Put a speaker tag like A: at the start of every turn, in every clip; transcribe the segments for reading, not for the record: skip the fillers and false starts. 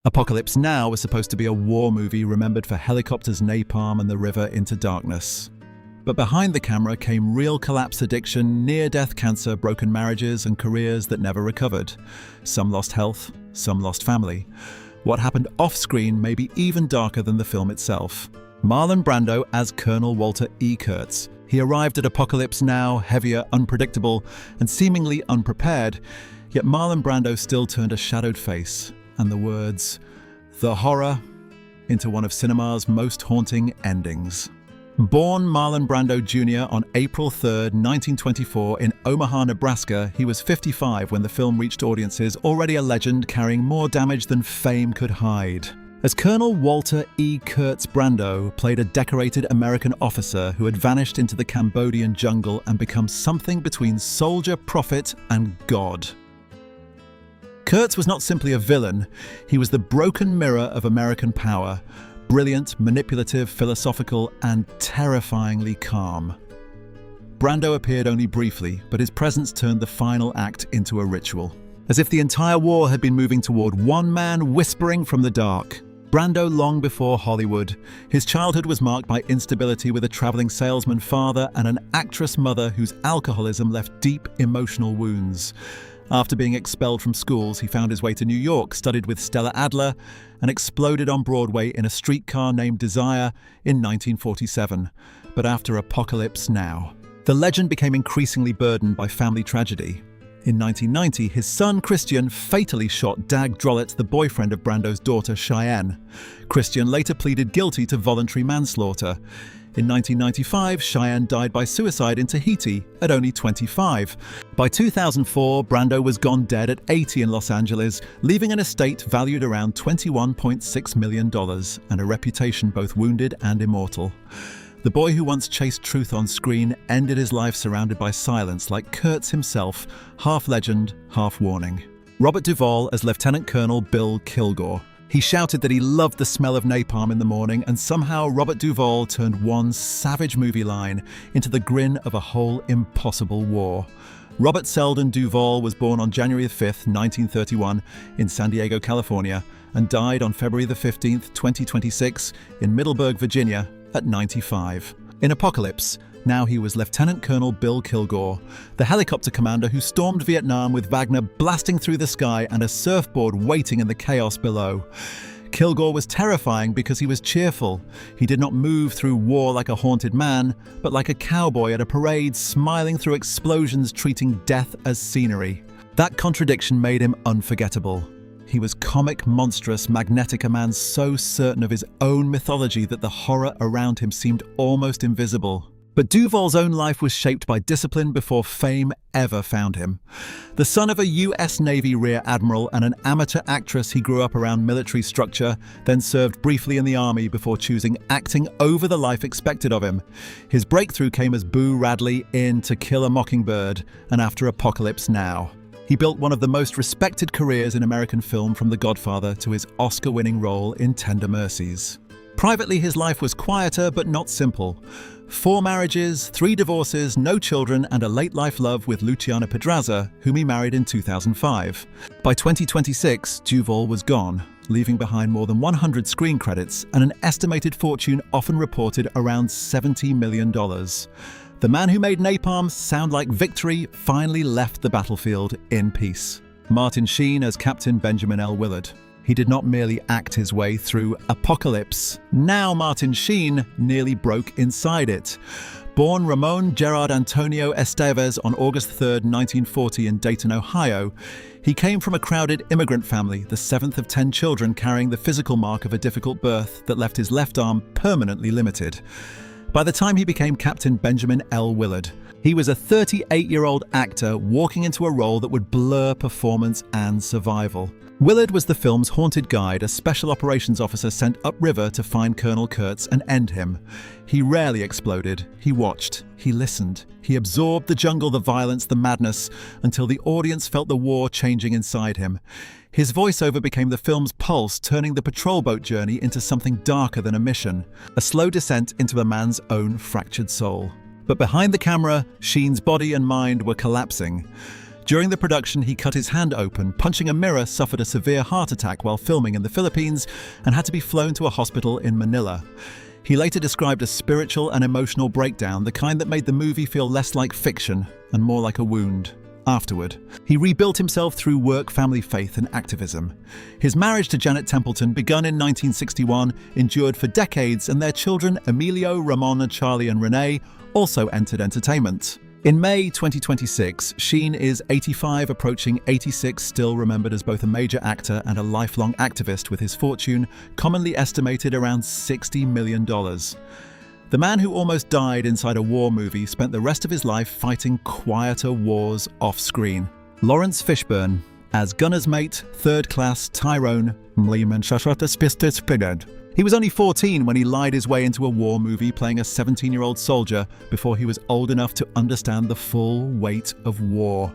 A: Apocalypse Now was supposed to be a war movie remembered for helicopters, napalm, and the river into darkness. But behind the camera came real collapse addiction, near-death cancer, broken marriages, and careers that never recovered. Some lost health, some lost family. What happened off-screen may be even darker than the film itself. Marlon Brando as Colonel Walter E. Kurtz. He arrived at Apocalypse Now, heavier, unpredictable, and seemingly unprepared, yet Marlon Brando still turned a shadowed face, and the words, "the horror," into one of cinema's most haunting endings. Born Marlon Brando Jr. on April 3, 1924 in Omaha, Nebraska, he was 55 when the film reached audiences, already a legend carrying more damage than fame could hide. As Colonel Walter E. Kurtz, Brando played a decorated American officer who had vanished into the Cambodian jungle and become something between soldier, prophet, and God. Kurtz was not simply a villain, he was the broken mirror of American power, brilliant, manipulative, philosophical, and terrifyingly calm. Brando appeared only briefly, but his presence turned the final act into a ritual. As if the entire war had been moving toward one man whispering from the dark. Brando long before Hollywood. His childhood was marked by instability with a traveling salesman father and an actress mother whose alcoholism left deep emotional wounds. After being expelled from schools, he found his way to New York, studied with Stella Adler, and exploded on Broadway in A Streetcar Named Desire in 1947. But after Apocalypse Now, the legend became increasingly burdened by family tragedy. In 1990, his son Christian fatally shot Dag Drollett, the boyfriend of Brando's daughter Cheyenne. Christian later pleaded guilty to voluntary manslaughter. In 1995, Cheyenne died by suicide in Tahiti at only 25. By 2004, Brando was gone dead at 80 in Los Angeles, leaving an estate valued around $21.6 million and a reputation both wounded and immortal. The boy who once chased truth on screen ended his life surrounded by silence, like Kurtz himself, half legend, half warning. Robert Duvall as Lieutenant Colonel Bill Kilgore. He shouted that he loved the smell of napalm in the morning, and somehow Robert Duvall turned one savage movie line into the grin of a whole impossible war. Robert Seldon Duvall was born on January 5, 1931 in San Diego, California, and died on February 15, 2026 in Middleburg, Virginia at 95. In Apocalypse Now, he was Lieutenant Colonel Bill Kilgore, the helicopter commander who stormed Vietnam with Wagner blasting through the sky and a surfboard waiting in the chaos below. Kilgore was terrifying because he was cheerful. He did not move through war like a haunted man, but like a cowboy at a parade, smiling through explosions, treating death as scenery. That contradiction made him unforgettable. He was comic, monstrous, magnetic, a man so certain of his own mythology that the horror around him seemed almost invisible. But Duvall's own life was shaped by discipline before fame ever found him. The son of a US Navy Rear Admiral and an amateur actress, he grew up around military structure, then served briefly in the Army before choosing acting over the life expected of him. His breakthrough came as Boo Radley in To Kill a Mockingbird and after Apocalypse Now. He built one of the most respected careers in American film, from The Godfather to his Oscar-winning role in Tender Mercies. Privately, his life was quieter but not simple. 4 marriages, 3 divorces, no children, and a late-life love with Luciana Pedraza, whom he married in 2005. By 2026, Duvall was gone, leaving behind more than 100 screen credits and an estimated fortune often reported around $70 million. The man who made napalm sound like victory finally left the battlefield in peace. Martin Sheen as Captain Benjamin L. Willard. He did not merely act his way through Apocalypse. Now Martin Sheen nearly broke inside it. Born Ramon Gerard Antonio Estevez on August 3, 1940 in Dayton, Ohio, he came from a crowded immigrant family, the 7th of 10 children carrying the physical mark of a difficult birth that left his left arm permanently limited. By the time he became Captain Benjamin L. Willard, he was a 38-year-old actor walking into a role that would blur performance and survival. Willard was the film's haunted guide, a special operations officer sent upriver to find Colonel Kurtz and end him. He rarely exploded. He watched. He listened. He absorbed the jungle, the violence, the madness, until the audience felt the war changing inside him. His voiceover became the film's pulse, turning the patrol boat journey into something darker than a mission, a slow descent into a man's own fractured soul. But behind the camera, Sheen's body and mind were collapsing. During the production, he cut his hand open, punching a mirror, suffered a severe heart attack while filming in the Philippines, and had to be flown to a hospital in Manila. He later described a spiritual and emotional breakdown, the kind that made the movie feel less like fiction and more like a wound. Afterward, he rebuilt himself through work, family, faith, and activism. His marriage to Janet Templeton, begun in 1961, endured for decades, and their children, Emilio, Ramon, Charlie, and Renee, also entered entertainment. In May 2026, Sheen is 85, approaching 86, still remembered as both a major actor and a lifelong activist, with his fortune commonly estimated around $60 million. The man who almost died inside a war movie spent the rest of his life fighting quieter wars off-screen. Laurence Fishburne, as Gunner's mate, third class Tyrone. He was only 14 when he lied his way into a war movie playing a 17-year-old soldier before he was old enough to understand the full weight of war.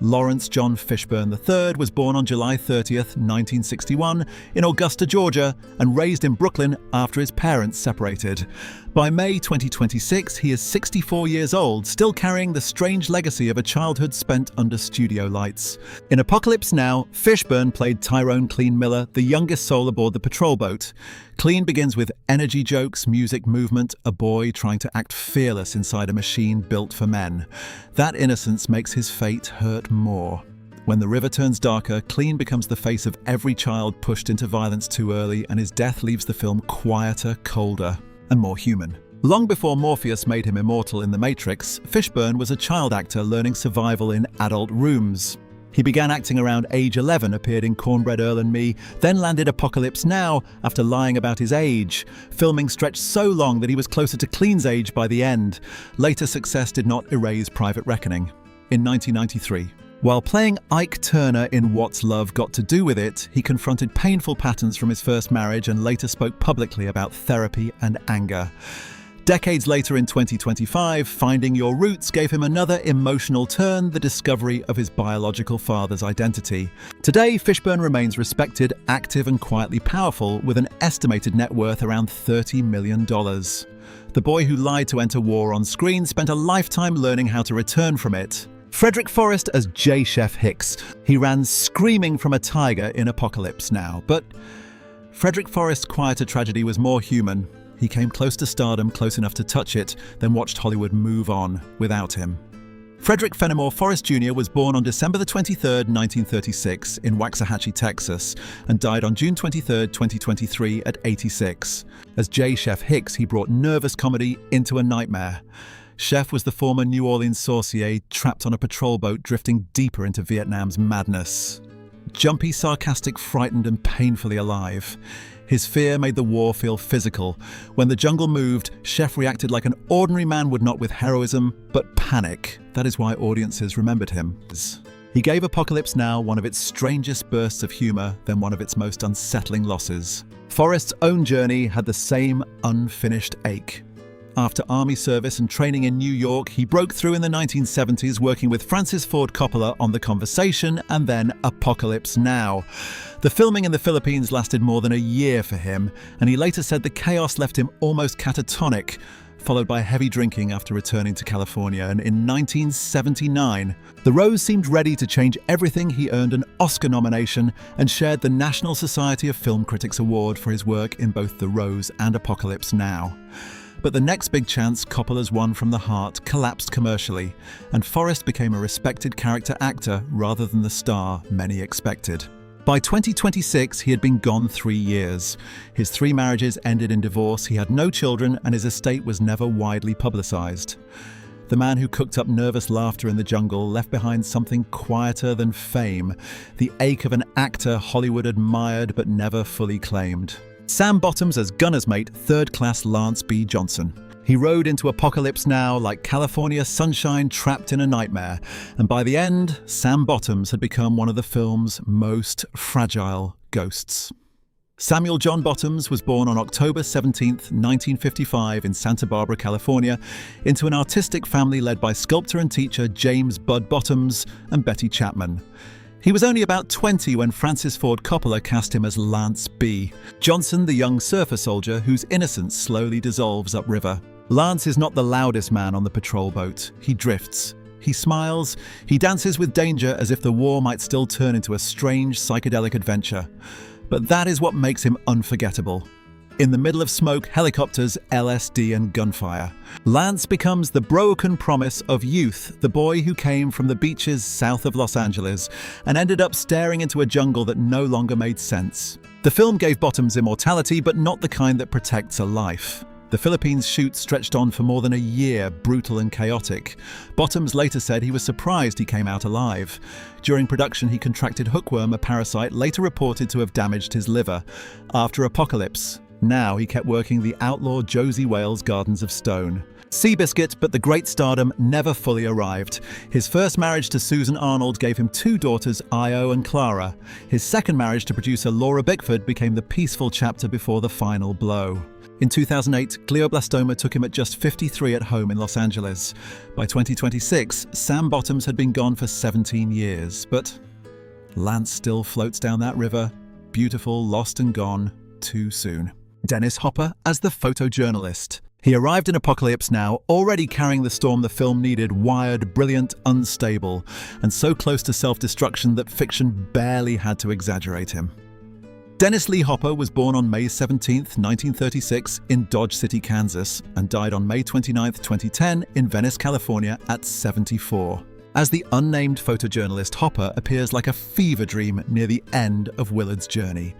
A: Laurence John Fishburne III was born on July 30th, 1961, in Augusta, Georgia, and raised in Brooklyn after his parents separated. By May 2026, he is 64 years old, still carrying the strange legacy of a childhood spent under studio lights. In Apocalypse Now, Fishburne played Tyrone Clean Miller, the youngest soul aboard the patrol boat. Clean begins with energy jokes, music, movement, a boy trying to act fearless inside a machine built for men. That innocence makes his fate hurt more. When the river turns darker, Clean becomes the face of every child pushed into violence too early, and his death leaves the film quieter, colder, and more human. Long before Morpheus made him immortal in The Matrix, Fishburne was a child actor learning survival in adult rooms. He began acting around age 11, appeared in Cornbread Earl and Me, then landed Apocalypse Now after lying about his age. Filming stretched so long that he was closer to Clean's age by the end. Later success did not erase Private Reckoning. In 1993, while playing Ike Turner in What's Love Got to Do With It, he confronted painful patterns from his first marriage and later spoke publicly about therapy and anger. Decades later in 2025, Finding Your Roots gave him another emotional turn, the discovery of his biological father's identity. Today, Fishburne remains respected, active, and quietly powerful, with an estimated net worth around $30 million. The boy who lied to enter war on screen spent a lifetime learning how to return from it. Frederic Forrest as J. Chef Hicks. He ran screaming from a tiger in Apocalypse Now. But Frederic Forrest's quieter tragedy was more human. He came close to stardom, close enough to touch it, then watched Hollywood move on without him. Frederick Fenimore Forrest Jr. was born on December 23, 1936, in Waxahachie, Texas, and died on June 23, 2023, at 86. As J. Chef Hicks, he brought nervous comedy into a nightmare. Chef was the former New Orleans sorcier trapped on a patrol boat drifting deeper into Vietnam's madness. Jumpy, sarcastic, frightened, and painfully alive. His fear made the war feel physical. When the jungle moved, Chef reacted like an ordinary man would, not with heroism, but panic. That is why audiences remembered him. He gave Apocalypse Now one of its strangest bursts of humor, then one of its most unsettling losses. Forrest's own journey had the same unfinished ache. After army service and training in New York, he broke through in the 1970s, working with Francis Ford Coppola on The Conversation and then Apocalypse Now. The filming in the Philippines lasted more than a year for him, and he later said the chaos left him almost catatonic, followed by heavy drinking after returning to California. And in 1979, The Rose seemed ready to change everything. He earned an Oscar nomination and shared the National Society of Film Critics Award for his work in both The Rose and Apocalypse Now. But the next big chance Coppola's won from the heart collapsed commercially, and Forrest became a respected character actor rather than the star many expected. By 2026, he had been gone 3 years. His 3 marriages ended in divorce, he had no children, and his estate was never widely publicized. The man who cooked up nervous laughter in the jungle left behind something quieter than fame, the ache of an actor Hollywood admired but never fully claimed. Sam Bottoms as Gunner's mate, third-class Lance B. Johnson. He rode into Apocalypse Now like California sunshine trapped in a nightmare, and by the end, Sam Bottoms had become one of the film's most fragile ghosts. Samuel John Bottoms was born on October 17, 1955 in Santa Barbara, California, into an artistic family led by sculptor and teacher James Bud Bottoms and Betty Chapman. He was only about 20 when Francis Ford Coppola cast him as Lance B. Johnson, the young surfer soldier whose innocence slowly dissolves upriver. Lance is not the loudest man on the patrol boat. He drifts. He smiles, he dances with danger as if the war might still turn into a strange psychedelic adventure. But that is what makes him unforgettable. In the middle of smoke, helicopters, LSD and gunfire, Lance becomes the broken promise of youth, the boy who came from the beaches south of Los Angeles and ended up staring into a jungle that no longer made sense. The film gave Bottoms immortality, but not the kind that protects a life. The Philippines shoot stretched on for more than a year, brutal and chaotic. Bottoms later said he was surprised he came out alive. During production, he contracted hookworm, a parasite later reported to have damaged his liver. After Apocalypse, now he kept working the outlaw Josie Wales Gardens of Stone. Seabiscuit, but the great stardom never fully arrived. His first marriage to Susan Arnold gave him 2 daughters, Io and Clara. His second marriage to producer Laura Bickford became the peaceful chapter before the final blow. In 2008, glioblastoma took him at just 53 at home in Los Angeles. By 2026, Sam Bottoms had been gone for 17 years, but Lance still floats down that river, beautiful, lost and gone, too soon. Dennis Hopper as the photojournalist. He arrived in Apocalypse Now, already carrying the storm the film needed, wired, brilliant, unstable, and so close to self-destruction that fiction barely had to exaggerate him. Dennis Lee Hopper was born on May 17, 1936 in Dodge City, Kansas, and died on May 29, 2010 in Venice, California at 74. As the unnamed photojournalist, Hopper appears like a fever dream near the end of Willard's journey.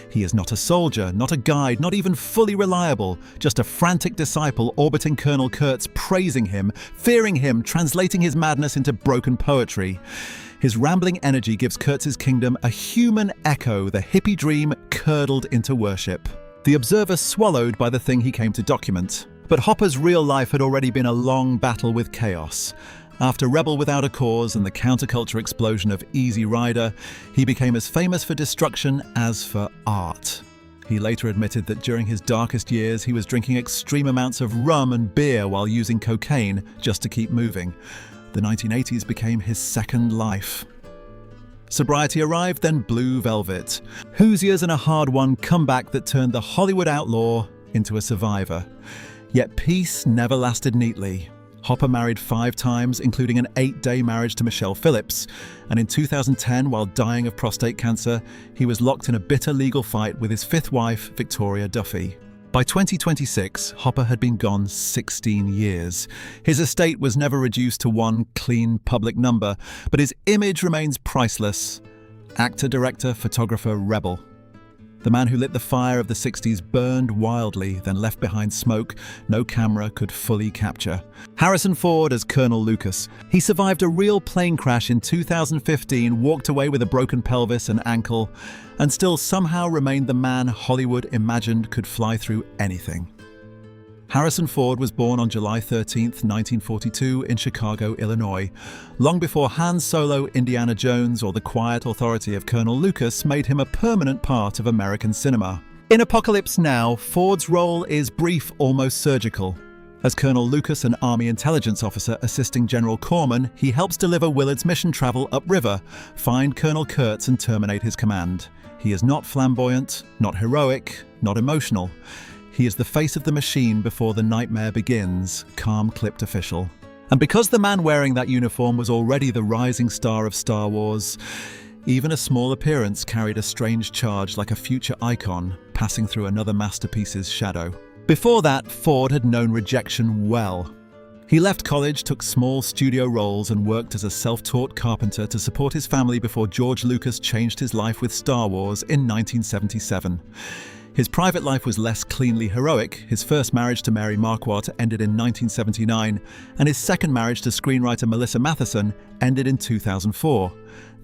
A: He is not a soldier, not a guide, not even fully reliable, just a frantic disciple orbiting Colonel Kurtz, praising him, fearing him, translating his madness into broken poetry. His rambling energy gives Kurtz's kingdom a human echo, the hippie dream curdled into worship. The observer swallowed by the thing he came to document. But Hopper's real life had already been a long battle with chaos. After Rebel Without a Cause and the counterculture explosion of Easy Rider, he became as famous for destruction as for art. He later admitted that during his darkest years he was drinking extreme amounts of rum and beer while using cocaine just to keep moving. The 1980s became his second life. Sobriety arrived, then Blue Velvet. Hoosiers and a hard-won comeback that turned the Hollywood outlaw into a survivor. Yet peace never lasted neatly. Hopper married 5 times, including an 8-day marriage to Michelle Phillips, and in 2010, while dying of prostate cancer, he was locked in a bitter legal fight with his 5th wife, Victoria Duffy. By 2026, Hopper had been gone 16 years. His estate was never reduced to one clean public number, but his image remains priceless. Actor, director, photographer, rebel. The man who lit the fire of the 60s burned wildly, then left behind smoke no camera could fully capture. Harrison Ford as Colonel Lucas. He survived a real plane crash in 2015, walked away with a broken pelvis and ankle, and still somehow remained the man Hollywood imagined could fly through anything. Harrison Ford was born on July 13, 1942 in Chicago, Illinois, long before Han Solo, Indiana Jones, or the quiet authority of Colonel Lucas made him a permanent part of American cinema. In Apocalypse Now, Ford's role is brief, almost surgical. As Colonel Lucas, an Army intelligence officer assisting General Corman, he helps deliver Willard's mission travel upriver, find Colonel Kurtz and terminate his command. He is not flamboyant, not heroic, not emotional. He is the face of the machine before the nightmare begins, calm-clipped official. And because the man wearing that uniform was already the rising star of Star Wars, even a small appearance carried a strange charge like a future icon passing through another masterpiece's shadow. Before that, Ford had known rejection well. He left college, took small studio roles, and worked as a self-taught carpenter to support his family before George Lucas changed his life with Star Wars in 1977. His private life was less cleanly heroic. His first marriage to Mary Marquardt ended in 1979, and his second marriage to screenwriter Melissa Matheson ended in 2004.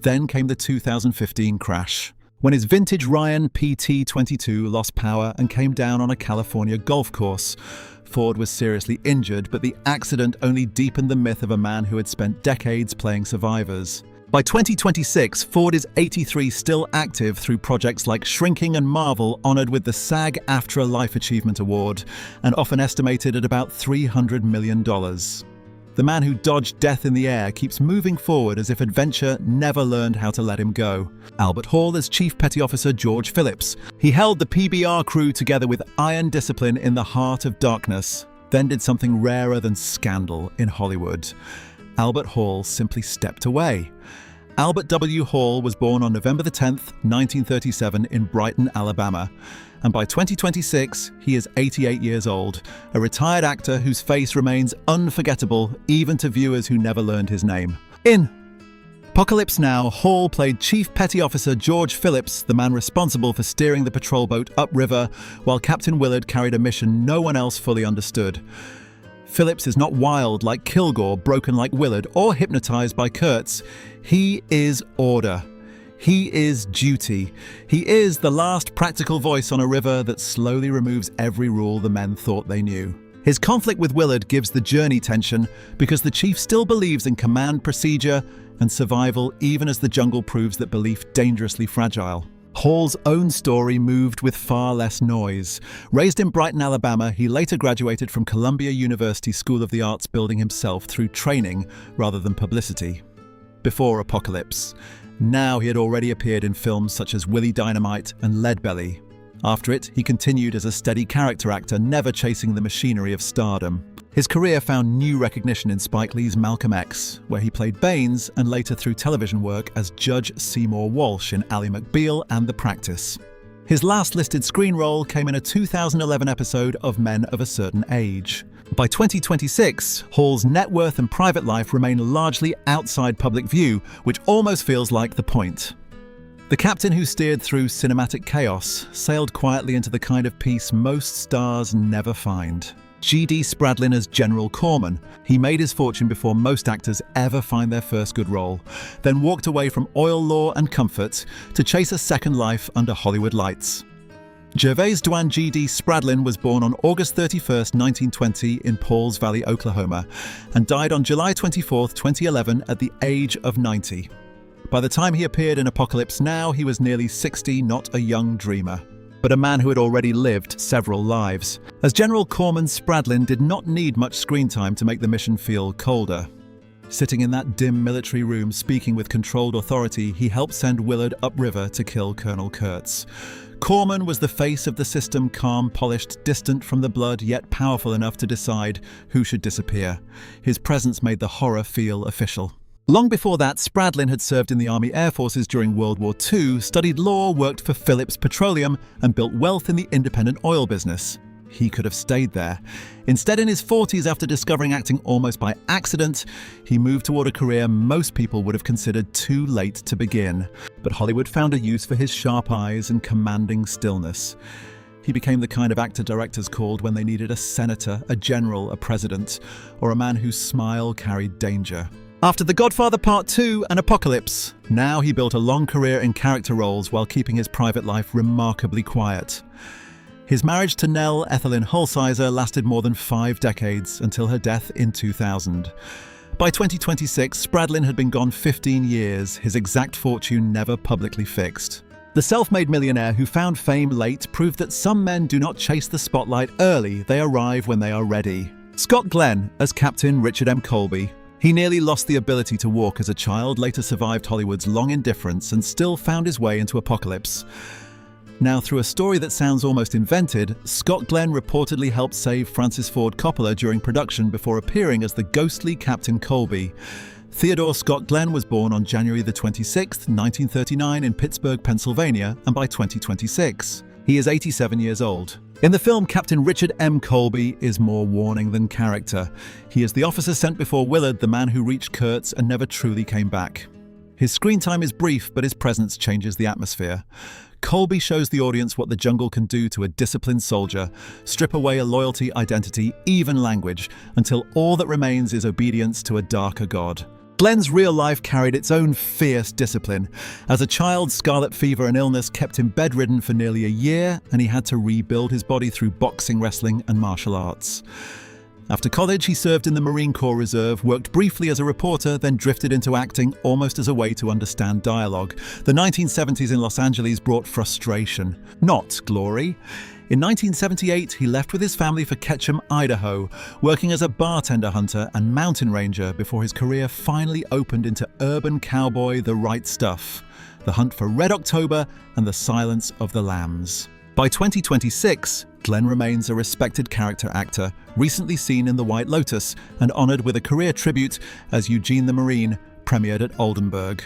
A: Then came the 2015 crash, when his vintage Ryan PT-22 lost power and came down on a California golf course. Ford was seriously injured, but the accident only deepened the myth of a man who had spent decades playing survivors. By 2026, Ford is 83, still active through projects like Shrinking and Marvel, honored with the SAG-AFTRA Life Achievement Award, and often estimated at about $300 million. The man who dodged death in the air keeps moving forward as if adventure never learned how to let him go. Albert Hall as Chief Petty Officer George Phillips. He held the PBR crew together with iron discipline in the heart of darkness, then did something rarer than scandal in Hollywood. Albert Hall simply stepped away. Albert W. Hall was born on November 10, 1937 in Brighton, Alabama. And by 2026, he is 88 years old, a retired actor whose face remains unforgettable even to viewers who never learned his name. In Apocalypse Now, Hall played Chief Petty Officer George Phillips, the man responsible for steering the patrol boat upriver, while Captain Willard carried a mission no one else fully understood. Phillips is not wild like Kilgore, broken like Willard, or hypnotized by Kurtz. He is order. He is duty. He is the last practical voice on a river that slowly removes every rule the men thought they knew. His conflict with Willard gives the journey tension because the chief still believes in command procedure and survival even as the jungle proves that belief dangerously fragile. Hall's own story moved with far less noise. Raised in Brighton, Alabama, he later graduated from Columbia University School of the Arts, building himself through training rather than publicity. Before Apocalypse. Now he had already appeared in films such as Willie Dynamite and Leadbelly. After it, he continued as a steady character actor, never chasing the machinery of stardom. His career found new recognition in Spike Lee's Malcolm X, where he played Baines, and later through television work as Judge Seymour Walsh in Ally McBeal and The Practice. His last listed screen role came in a 2011 episode of Men of a Certain Age. By 2026, Hall's net worth and private life remain largely outside public view, which almost feels like the point. The captain who steered through cinematic chaos sailed quietly into the kind of peace most stars never find. G.D. Spradlin as General Corman. He made his fortune before most actors ever find their first good role, then walked away from oil law and comfort to chase a second life under Hollywood lights. Gervais Dwan G.D. Spradlin was born on August 31, 1920 in Pauls Valley, Oklahoma, and died on July 24, 2011 at the age of 90. By the time he appeared in Apocalypse Now, he was nearly 60, not a young dreamer, but a man who had already lived several lives. As General Corman, Spradlin did not need much screen time to make the mission feel colder. Sitting in that dim military room speaking with controlled authority, he helped send Willard upriver to kill Colonel Kurtz. Corman was the face of the system, calm, polished, distant from the blood, yet powerful enough to decide who should disappear. His presence made the horror feel official. Long before that, Spradlin had served in the Army Air Forces during World War II, studied law, worked for Phillips Petroleum, and built wealth in the independent oil business. He could have stayed there. Instead, in his 40s, after discovering acting almost by accident, he moved toward a career most people would have considered too late to begin. But Hollywood found a use for his sharp eyes and commanding stillness. He became the kind of actor directors called when they needed a senator, a general, a president, or a man whose smile carried danger. After The Godfather Part 2 and Apocalypse, now he built a long career in character roles while keeping his private life remarkably quiet. His marriage to Nell Ethelyn Holsizer lasted more than 5 decades until her death in 2000. By 2026, Spradlin had been gone 15 years, his exact fortune never publicly fixed. The self-made millionaire who found fame late proved that some men do not chase the spotlight early, they arrive when they are ready. Scott Glenn as Captain Richard M. Colby. He nearly lost the ability to walk as a child, later survived Hollywood's long indifference, and still found his way into Apocalypse. Now, through a story that sounds almost invented, Scott Glenn reportedly helped save Francis Ford Coppola during production before appearing as the ghostly Captain Colby. Theodore Scott Glenn was born on January the 26th, 1939 in Pittsburgh, Pennsylvania, and by 2026, he is 87 years old. In the film, Captain Richard M. Colby is more warning than character. He is the officer sent before Willard, the man who reached Kurtz and never truly came back. His screen time is brief, but his presence changes the atmosphere. Colby shows the audience what the jungle can do to a disciplined soldier, strip away a loyalty, identity, even language, until all that remains is obedience to a darker god. Glenn's real life carried its own fierce discipline. As a child, scarlet fever and illness kept him bedridden for nearly a year, and he had to rebuild his body through boxing, wrestling, and martial arts. After college, he served in the Marine Corps Reserve, worked briefly as a reporter, then drifted into acting almost as a way to understand dialogue. The 1970s in Los Angeles brought frustration, not glory. In 1978, he left with his family for Ketchum, Idaho, working as a bartender hunter and mountain ranger before his career finally opened into urban cowboy The Right Stuff, The Hunt for Red October, and The Silence of the Lambs. By 2026, Glenn remains a respected character actor, recently seen in The White Lotus and honored with a career tribute as Eugene the Marine, premiered at Oldenburg.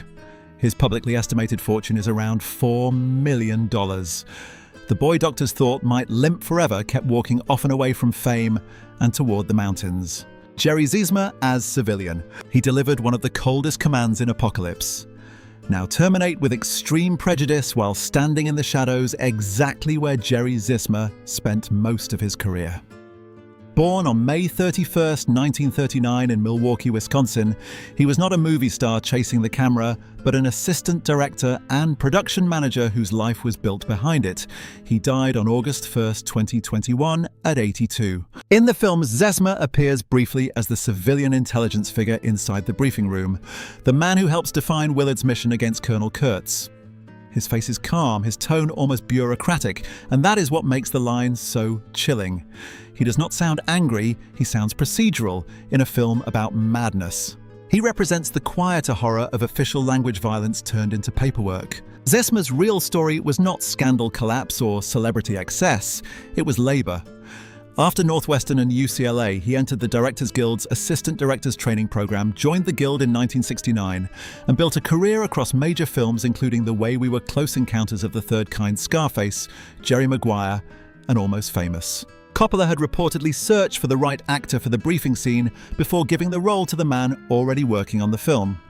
A: His publicly estimated fortune is around $4 million. The boy doctors thought might limp forever kept walking off and away from fame and toward the mountains. Jerry Ziesmer as civilian. He delivered one of the coldest commands in Apocalypse. Now terminate with extreme prejudice while standing in the shadows, exactly where Jerry Ziesmer spent most of his career. Born on May 31st, 1939 in Milwaukee, Wisconsin, he was not a movie star chasing the camera, but an assistant director and production manager whose life was built behind it. He died on August 1st, 2021 at 82. In the film, Ziesmer appears briefly as the civilian intelligence figure inside the briefing room, the man who helps define Willard's mission against Colonel Kurtz. His face is calm, his tone almost bureaucratic, and that is what makes the line so chilling. He does not sound angry, he sounds procedural in a film about madness. He represents the quieter horror of official language violence turned into paperwork. Ziesmer's real story was not scandal collapse or celebrity excess, it was labor. After Northwestern and UCLA, he entered the Directors Guild's Assistant Directors Training Program, joined the Guild in 1969, and built a career across major films including The Way We Were, Close Encounters of the Third Kind, Scarface, Jerry Maguire, and Almost Famous. Coppola had reportedly searched for the right actor for the briefing scene before giving the role to the man already working on the film.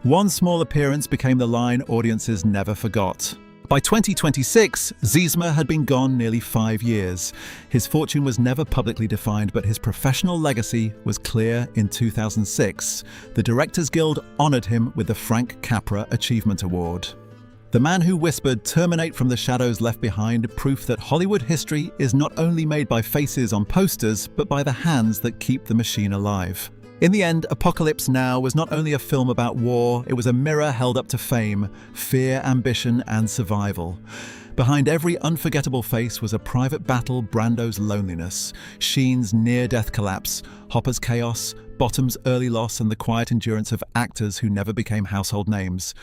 A: One small appearance became the line audiences never forgot. By 2026, Ziesmer had been gone nearly 5 years. His fortune was never publicly defined, but his professional legacy was clear in 2006. The Directors Guild honored him with the Frank Capra Achievement Award. The man who whispered, "Terminate from the shadows left behind," proof that Hollywood history is not only made by faces on posters, but by the hands that keep the machine alive. In the end, Apocalypse Now was not only a film about war, it was a mirror held up to fame, fear, ambition, and survival. Behind every unforgettable face was a private battle, Brando's loneliness, Sheen's near-death collapse, Hopper's chaos, Bottom's early loss, and the quiet endurance of actors who never became household names.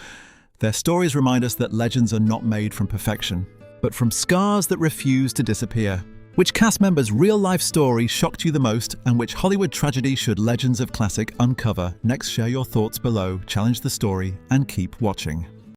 A: Their stories remind us that legends are not made from perfection, but from scars that refuse to disappear. Which cast member's real-life story shocked you the most, and which Hollywood tragedy should Legends of Classic uncover? Next, share your thoughts below, challenge the story, and keep watching.